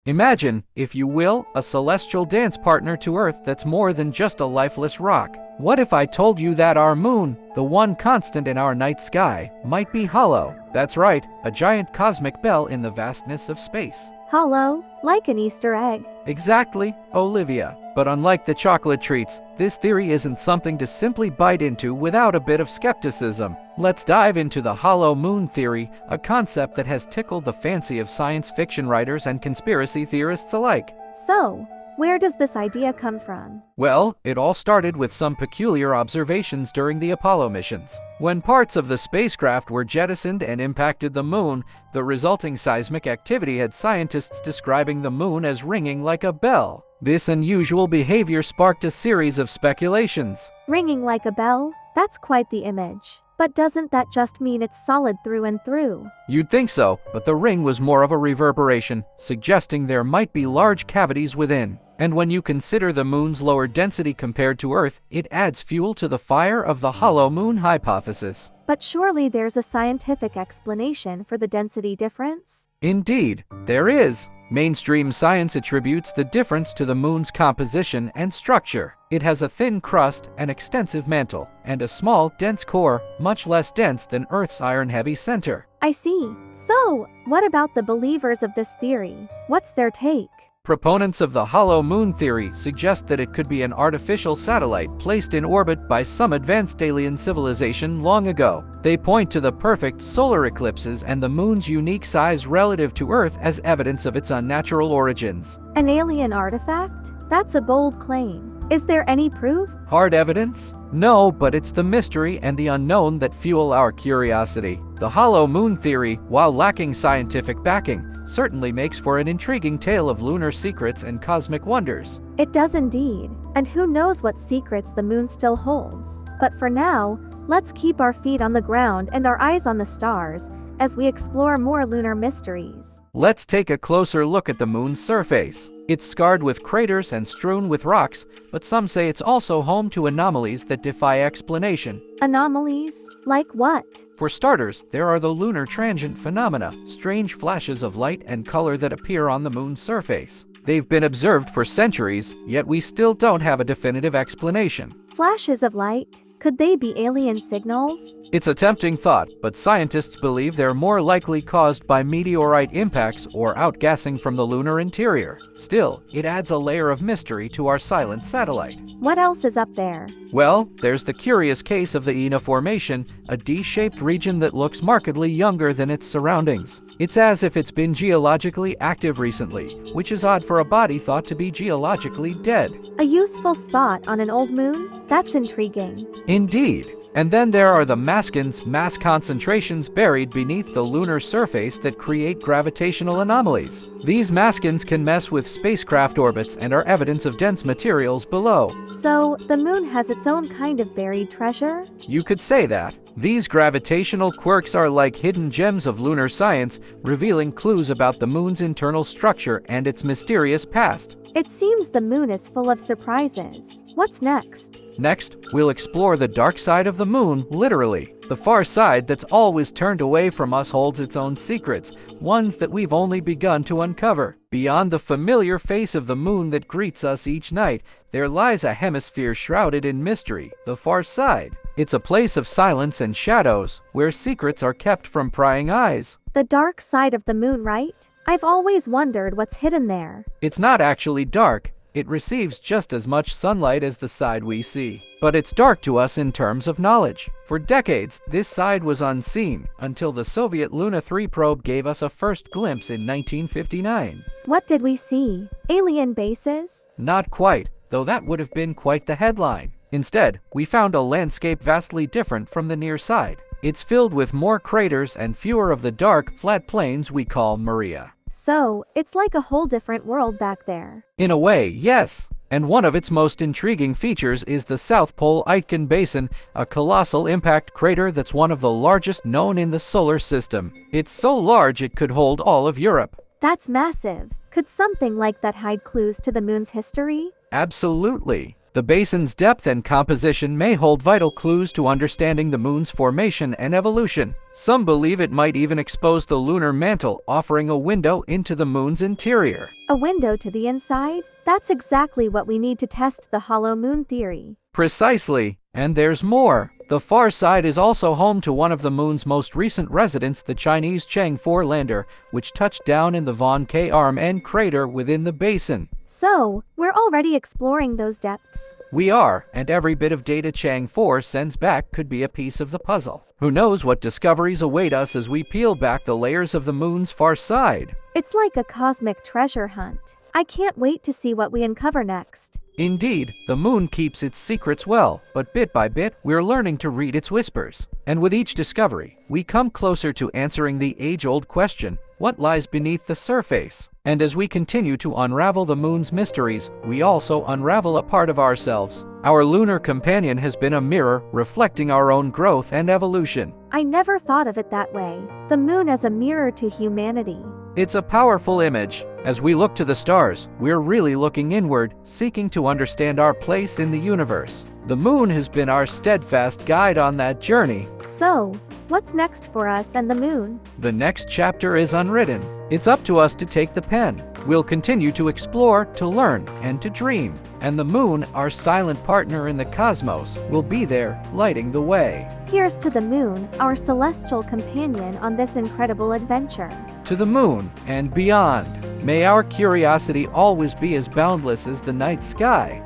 Imagine, if you will, a celestial dance partner to Earth that's more than just a lifeless rock. What if I told you that our moon, the one constant in our night sky, might be hollow? That's right, a giant cosmic bell in the vastness of space. Hollow, like an Easter egg. Exactly, Olivia. But unlike the chocolate treats, this theory isn't something to simply bite into without a bit of skepticism. Let's dive into the hollow moon theory, a concept that has tickled the fancy of science fiction writers and conspiracy theorists alike. So, where does this idea come from? Well, it all started with some peculiar observations during the Apollo missions. When parts of the spacecraft were jettisoned and impacted the moon, the resulting seismic activity had scientists describing the moon as ringing like a bell. This unusual behavior sparked a series of speculations. Ringing like a bell? That's quite the image. But doesn't that just mean it's solid through and through? You'd think so, but the ring was more of a reverberation, suggesting there might be large cavities within. And when you consider the moon's lower density compared to Earth, it adds fuel to the fire of the hollow moon hypothesis. But surely there's a scientific explanation for the density difference? Indeed, there is. Mainstream science attributes the difference to the moon's composition and structure. It has a thin crust, an extensive mantle, and a small, dense core, much less dense than Earth's iron-heavy center. I see. So, what about the believers of this theory? What's their take? Proponents of the hollow moon theory suggest that it could be an artificial satellite placed in orbit by some advanced alien civilization long ago. They point to the perfect solar eclipses and the moon's unique size relative to Earth as evidence of its unnatural origins. An alien artifact? That's a bold claim. Is there any proof? Hard evidence? No, but it's the mystery and the unknown that fuel our curiosity. The hollow moon theory, while lacking scientific backing, certainly makes for an intriguing tale of lunar secrets and cosmic wonders. It does indeed. And who knows what secrets the moon still holds. But for now, let's keep our feet on the ground and our eyes on the stars as we explore more lunar mysteries. Let's take a closer look at the moon's surface. It's scarred with craters and strewn with rocks, but some say it's also home to anomalies that defy explanation. Anomalies? Like what? For starters, there are the lunar transient phenomena, strange flashes of light and color that appear on the moon's surface. They've been observed for centuries, yet we still don't have a definitive explanation. Flashes of light? Could they be alien signals? It's a tempting thought, but scientists believe they're more likely caused by meteorite impacts or outgassing from the lunar interior. Still, it adds a layer of mystery to our silent satellite. What else is up there? Well, there's the curious case of the Ina Formation, a D-shaped region that looks markedly younger than its surroundings. It's as if it's been geologically active recently, which is odd for a body thought to be geologically dead. A youthful spot on an old moon? That's intriguing. Indeed. And then there are the mascons, mass concentrations buried beneath the lunar surface that create gravitational anomalies. These mascons can mess with spacecraft orbits and are evidence of dense materials below. So, the moon has its own kind of buried treasure? You could say that. These gravitational quirks are like hidden gems of lunar science, revealing clues about the moon's internal structure and its mysterious past. It seems the moon is full of surprises. What's next? Next, we'll explore the dark side of the moon, literally. The far side that's always turned away from us holds its own secrets, ones that we've only begun to uncover. Beyond the familiar face of the moon that greets us each night, there lies a hemisphere shrouded in mystery, the far side. It's a place of silence and shadows, where secrets are kept from prying eyes. The dark side of the moon, right? I've always wondered what's hidden there. It's not actually dark. It receives just as much sunlight as the side we see. But it's dark to us in terms of knowledge. For decades, this side was unseen, until the Soviet Luna 3 probe gave us a first glimpse in 1959. What did we see? Alien bases? Not quite, though that would have been quite the headline. Instead, we found a landscape vastly different from the near side. It's filled with more craters and fewer of the dark, flat plains we call Maria. So, it's like a whole different world back there. In a way, yes. And one of its most intriguing features is the South Pole Aitken Basin, a colossal impact crater that's one of the largest known in the solar system. It's so large it could hold all of Europe. That's massive. Could something like that hide clues to the moon's history? Absolutely. The basin's depth and composition may hold vital clues to understanding the moon's formation and evolution. Some believe it might even expose the lunar mantle, offering a window into the moon's interior. A window to the inside? That's exactly what we need to test the hollow moon theory. Precisely. And there's more. The far side is also home to one of the moon's most recent residents, the Chinese Chang'e 4 lander, which touched down in the Von Kármán crater within the basin. So, we're already exploring those depths. We are, and every bit of data Chang'e 4 sends back could be a piece of the puzzle. Who knows what discoveries await us as we peel back the layers of the moon's far side? It's like a cosmic treasure hunt. I can't wait to see what we uncover next. Indeed, the moon keeps its secrets well, but bit by bit, we're learning to read its whispers. And with each discovery, we come closer to answering the age-old question, what lies beneath the surface? And as we continue to unravel the moon's mysteries, we also unravel a part of ourselves. Our lunar companion has been a mirror reflecting our own growth and evolution. I never thought of it that way. The moon as a mirror to humanity. It's a powerful image. As we look to the stars, we're really looking inward, seeking to understand our place in the universe. The moon has been our steadfast guide on that journey. So, what's next for us and the moon? The next chapter is unwritten. It's up to us to take the pen. We'll continue to explore, to learn, and to dream. And the moon, our silent partner in the cosmos, will be there, lighting the way. Here's to the moon, our celestial companion on this incredible adventure. To the moon and beyond. May our curiosity always be as boundless as the night sky.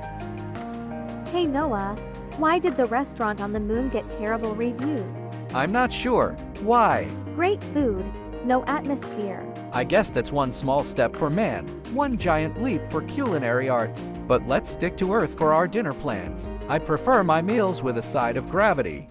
Hey Noah, why did the restaurant on the moon get terrible reviews? I'm not sure. Why? Great food, no atmosphere. I guess that's one small step for man, one giant leap for culinary arts. But let's stick to Earth for our dinner plans. I prefer my meals with a side of gravity.